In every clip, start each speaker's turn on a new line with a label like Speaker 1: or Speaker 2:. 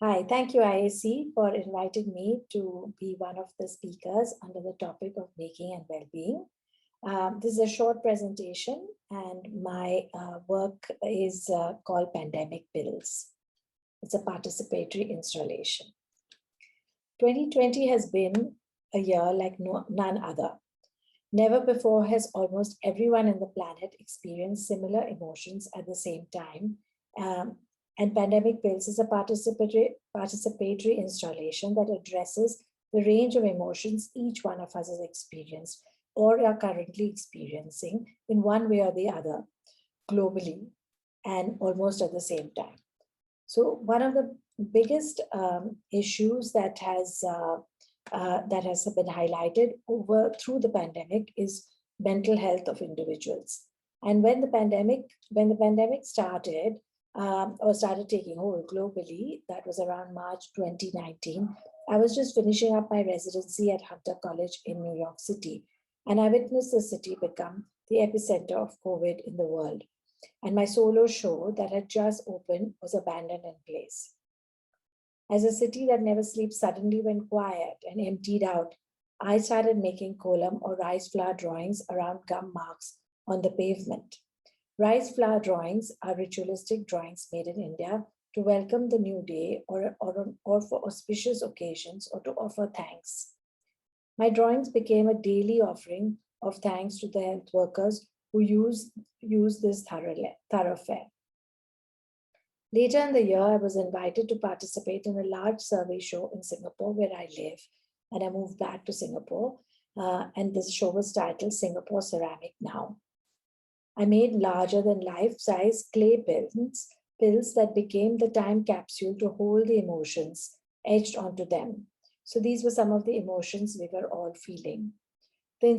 Speaker 1: Hi, thank you, IAC, for inviting me to be one of the speakers under the topic of making and well-being. This is a short presentation, and my work is called Pandemic Bills. It's a participatory installation. 2020 has been a year like none other. Never before has almost everyone on the planet experienced similar emotions at the same time. And Pandemic Bills is a participatory installation that addresses the range of emotions each one of us has experienced or are currently experiencing in one way or the other, globally, and almost at the same time. So one of the biggest issues that has been highlighted through the pandemic is mental health of individuals. And when the pandemic started or started taking hold globally, that was around March 2019. I was just finishing up my residency at Hunter College in New York City, and I witnessed the city become the epicenter of COVID in the world. And my solo show that had just opened was abandoned in place. As a city that never sleeps suddenly went quiet and emptied out, I started making kolam or rice flour drawings around gum marks on the pavement. Rice flour drawings are ritualistic drawings made in India to welcome the new day or for auspicious occasions or to offer thanks. My drawings became a daily offering of thanks to the health workers who use this thoroughfare. Later in the year, I was invited to participate in a large survey show in Singapore, where I live, and I moved back to Singapore. And this show was titled Singapore Ceramic Now. I made larger than life-size clay pills that became the time capsule to hold the emotions etched onto them. So these were some of the emotions we were all feeling. The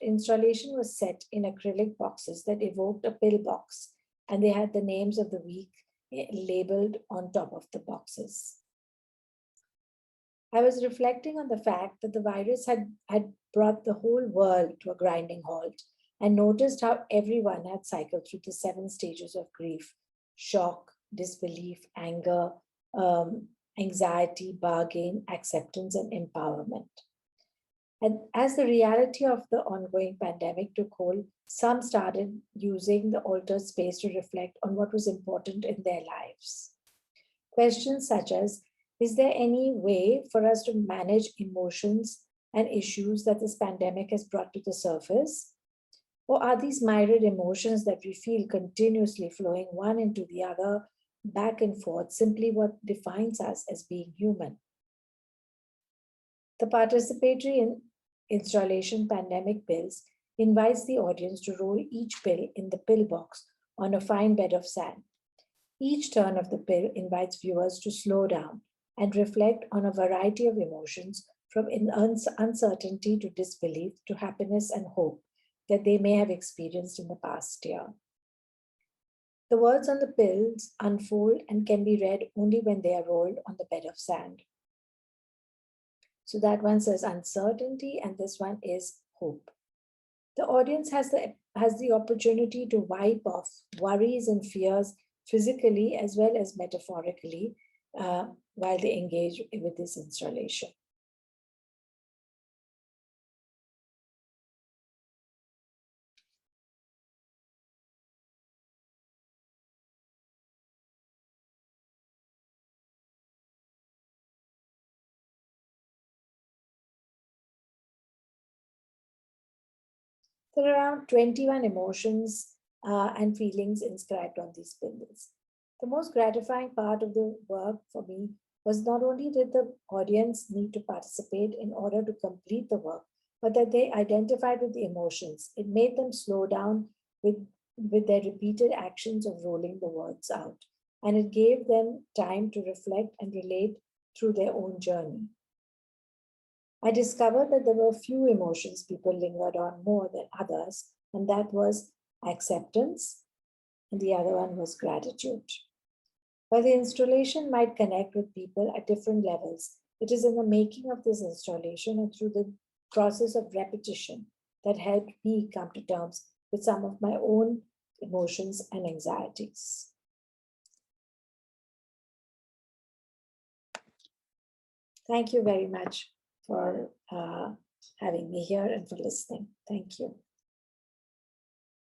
Speaker 1: installation was set in acrylic boxes that evoked a pillbox, and they had the names of the week labeled on top of the boxes. I was reflecting on the fact that the virus had brought the whole world to a grinding halt, and noticed how everyone had cycled through the 7 stages of grief: shock, disbelief, anger, anxiety, bargain, acceptance, and empowerment. And as the reality of the ongoing pandemic took hold, some started using the altered space to reflect on what was important in their lives. Questions such as, is there any way for us to manage emotions and issues that this pandemic has brought to the surface? Or are these myriad emotions that we feel continuously flowing one into the other, back and forth, simply what defines us as being human? The participatory installation Pandemic Pills invites the audience to roll each pill in the pill box on a fine bed of sand. Each turn of the pill invites viewers to slow down and reflect on a variety of emotions, from uncertainty to disbelief to happiness and hope that they may have experienced in the past year. The words on the pills unfold and can be read only when they are rolled on the bed of sand. So that one says uncertainty, and this one is hope. The audience has the opportunity to wipe off worries and fears physically as well as metaphorically while they engage with this installation. There are around 21 emotions and feelings inscribed on these pills. The most gratifying part of the work for me was not only did the audience need to participate in order to complete the work, but that they identified with the emotions. It made them slow down with their repeated actions of rolling the words out. And it gave them time to reflect and relate through their own journey. I discovered that there were few emotions people lingered on more than others, and that was acceptance, and the other one was gratitude. While the installation might connect with people at different levels, it is in the making of this installation and through the process of repetition that helped me come to terms with some of my own emotions and anxieties. Thank you very much for having me here and for listening. Thank you.